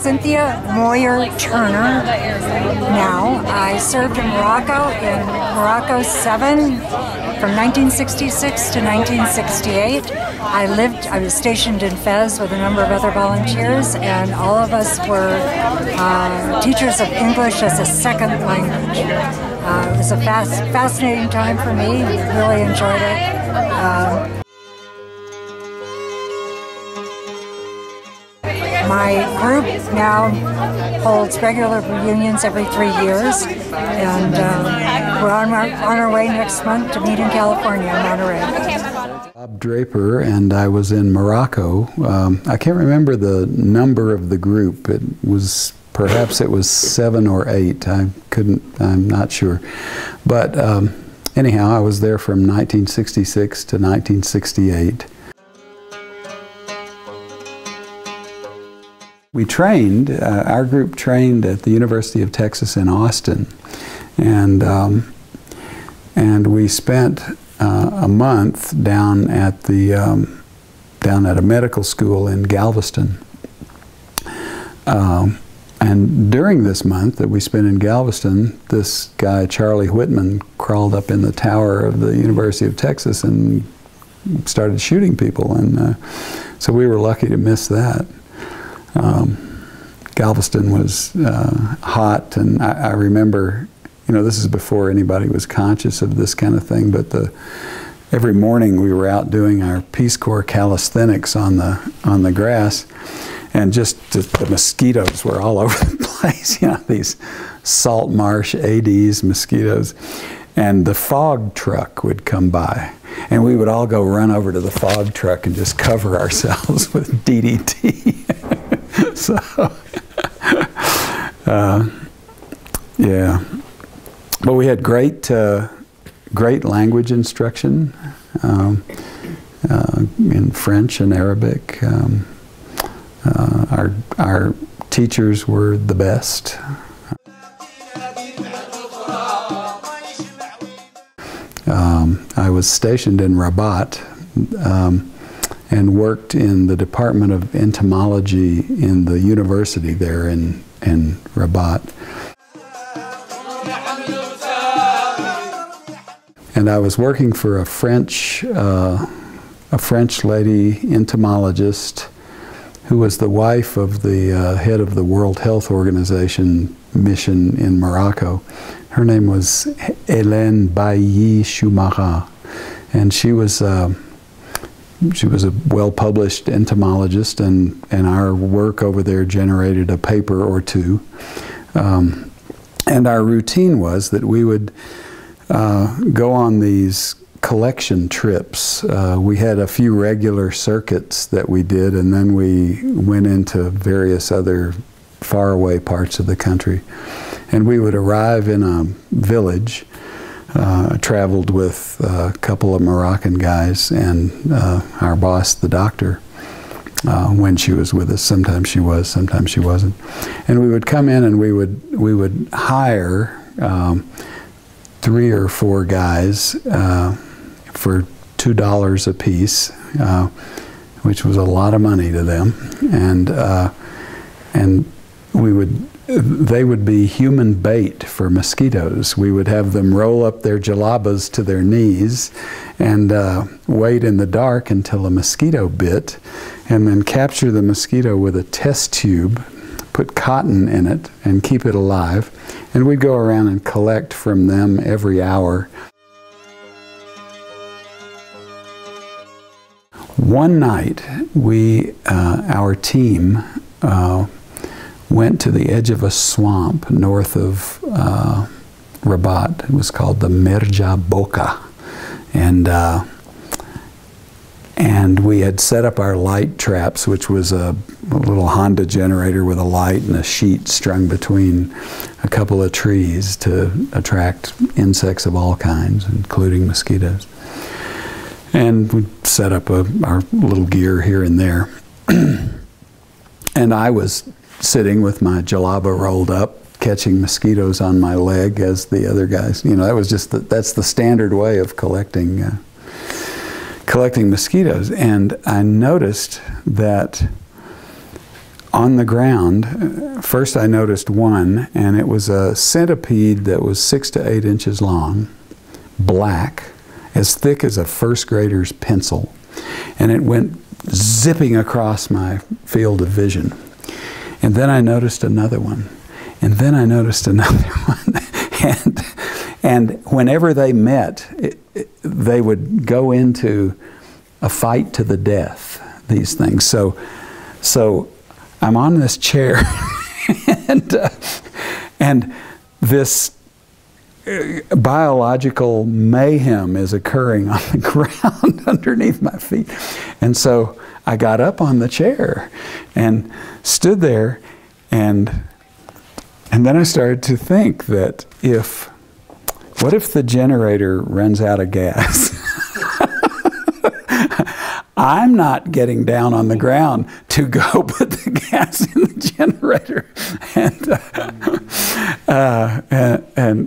Cynthia Moyer Turner now. I served in Morocco 7 from 1966 to 1968. I was stationed in Fez with a number of other volunteers, and all of us were teachers of English as a second language. It was a fascinating time for me. Really enjoyed it. My group now holds regular reunions every 3 years, and we're on our way next month to meet in California, Monterey. Bob Draper, and I was in Morocco. I can't remember the number of the group. Perhaps it was 7 or 8. I'm not sure. But anyhow, I was there from 1966 to 1968. We trained, our group trained at the University of Texas in Austin, and we spent a month down at a medical school in Galveston. And during this month that we spent in Galveston, this guy Charlie Whitman crawled up in the tower of the University of Texas and started shooting people, and so we were lucky to miss that. Galveston was hot, and I remember, this is before anybody was conscious of this kind of thing, but every morning we were out doing our Peace Corps calisthenics on the grass, and just the mosquitoes were all over the place, these salt marsh Aedes mosquitoes. And the fog truck would come by, and we would all go run over to the fog truck and just cover ourselves with DDT. So, yeah. But we had great language instruction in French and Arabic. Our teachers were the best. I was stationed in Rabat and worked in the Department of Entomology in the university there in Rabat. And I was working for a French lady entomologist who was the wife of the head of the World Health Organization mission in Morocco. Her name was Hélène Bailly Choumara, and she was a well-published entomologist, and our work over there generated a paper or two. And our routine was that we would go on these collection trips. We had a few regular circuits that we did, and then we went into various other faraway parts of the country. And we would arrive in a village. Traveled with a couple of Moroccan guys and our boss, the doctor, when she was with us. Sometimes she was, sometimes she wasn't. And we would come in and we would hire 3 or 4 guys for $2 a piece, which was a lot of money to them. And they would be human bait for mosquitoes. We would have them roll up their jalabas to their knees and wait in the dark until a mosquito bit, and then capture the mosquito with a test tube, put cotton in it, and keep it alive. And we'd go around and collect from them every hour. One night, our team, went to the edge of a swamp north of Rabat. It was called the Merja Boca, and we had set up our light traps, which was a little Honda generator with a light and a sheet strung between a couple of trees to attract insects of all kinds, including mosquitoes. And we set up our little gear here and there. And I was sitting with my jalaba rolled up, catching mosquitoes on my leg as the other guys. That was that's the standard way of collecting mosquitoes. And I noticed that on the ground, first I noticed one, and it was a centipede that was 6 to 8 inches long, black, as thick as a first grader's pencil, and it went zipping across my field of vision. And then I noticed another one, and then I noticed another one, and whenever they met, they would go into a fight to the death, these things. So I'm on this chair, and this biological mayhem is occurring on the ground underneath my feet. And so I got up on the chair and stood there, and then I started to think that what if the generator runs out of gas? I'm not getting down on the ground to go put the gas in the generator.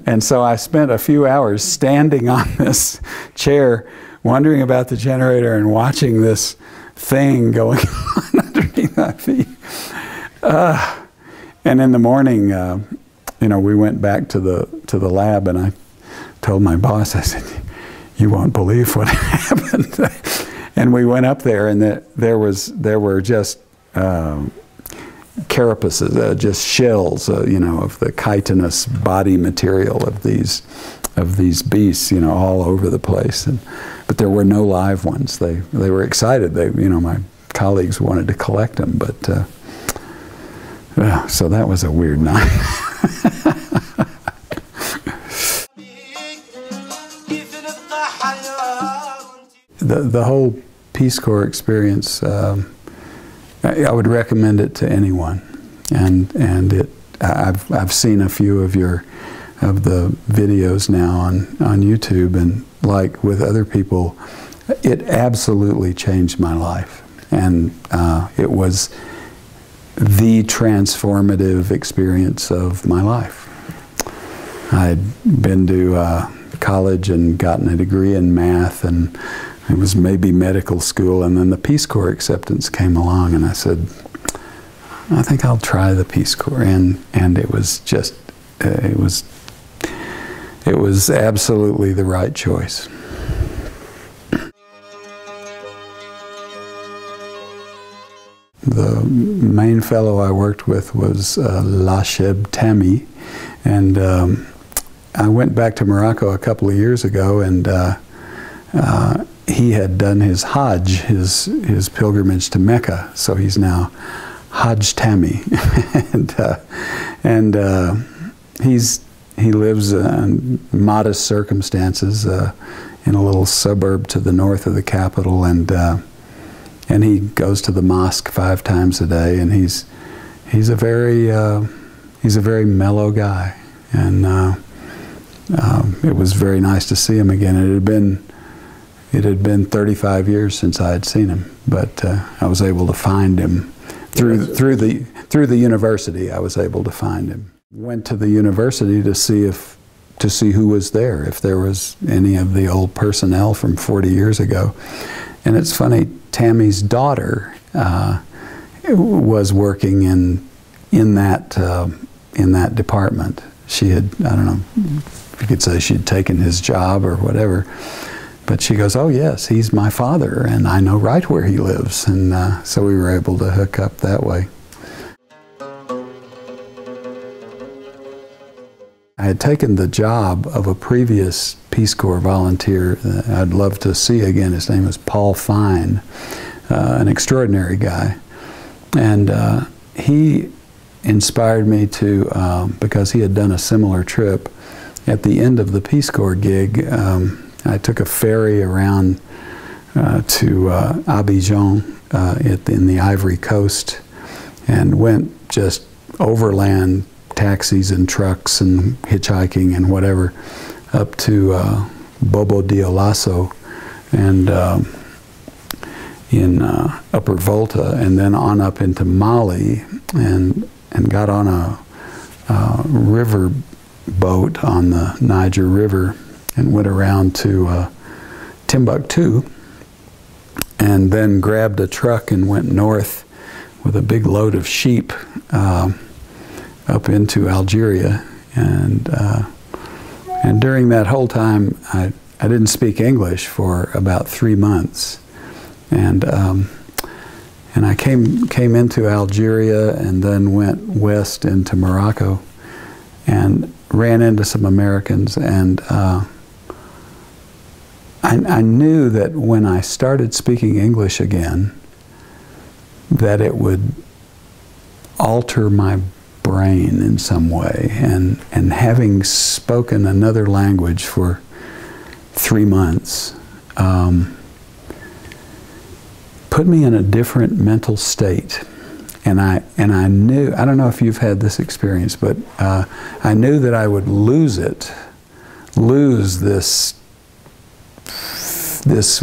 And so I spent a few hours standing on this chair, wondering about the generator and watching this thing going on underneath my feet. And in the morning, we went back to the lab, and I told my boss, I said, "You won't believe what happened." And we went up there, and there were just carapaces, just shells, of the chitinous body material of these beasts, all over the place. But there were no live ones. They were excited. My colleagues wanted to collect them, but so that was a weird night. The whole Peace Corps experience, I would recommend it to anyone, and I've seen a few of the videos now on YouTube, and like with other people, it absolutely changed my life, and it was the transformative experience of my life. I'd been to college and gotten a degree in math, and it was maybe medical school, and then the Peace Corps acceptance came along, and I said, I think I'll try the Peace Corps, and it was just, it was absolutely the right choice. The main fellow I worked with was Lasheb Tammy, and I went back to Morocco a couple of years ago, and he had done his Hajj, his pilgrimage to Mecca, so he's now Hajj Tammy, and he lives in modest circumstances in a little suburb to the north of the capital, and he goes to the mosque 5 times a day, and he's a very mellow guy, and it was very nice to see him again. It had been 35 years since I had seen him, but I was able to find him through the university. I was able to find him. Went to the university to see who was there, if there was any of the old personnel from 40 years ago. And it's funny, Tammy's daughter was working in that department. She had, I don't know, you could say she'd taken his job or whatever. But she goes, "Oh yes, he's my father, and I know right where he lives." And so we were able to hook up that way. I had taken the job of a previous Peace Corps volunteer that I'd love to see again. His name was Paul Fine, an extraordinary guy. And he inspired me to, because he had done a similar trip, at the end of the Peace Corps gig, I took a ferry around to Abidjan in the Ivory Coast, and went just overland, taxis and trucks and hitchhiking and whatever, up to Bobo Dioulasso and in Upper Volta, and then on up into Mali, and got on a river boat on the Niger River, and went around to Timbuktu, and then grabbed a truck and went north with a big load of sheep up into Algeria, and during that whole time, I didn't speak English for about 3 months, and I came into Algeria and then went west into Morocco, and ran into some Americans, and I knew that when I started speaking English again, that it would alter my brain in some way, and having spoken another language for 3 months put me in a different mental state. And I knew, I don't know if you've had this experience, but I knew that I would lose this,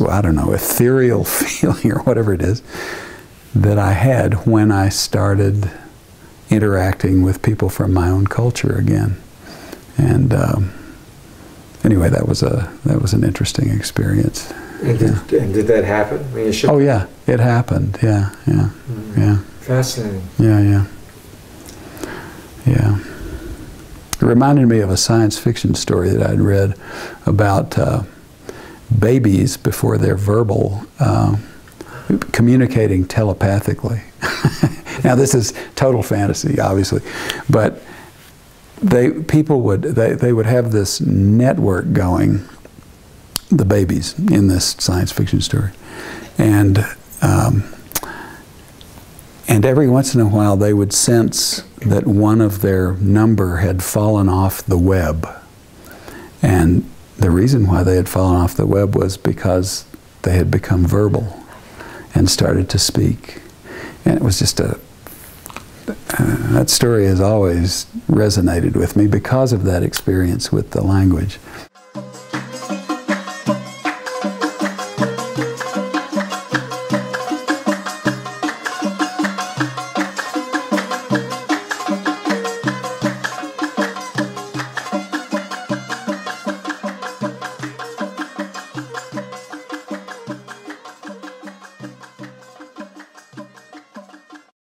I don't know, ethereal feeling or whatever it is that I had when I started interacting with people from my own culture again. And anyway, that was an interesting experience. And did that happen? I mean, oh yeah, it happened. Yeah. Yeah. Fascinating. Yeah. It reminded me of a science fiction story that I'd read about babies before they're verbal, communicating telepathically. Now this is total fantasy, obviously, but they would have this network going, the babies in this science fiction story, and every once in a while they would sense that one of their number had fallen off the web, and the reason why they had fallen off the web was because they had become verbal and started to speak. And it was just that story has always resonated with me because of that experience with the language.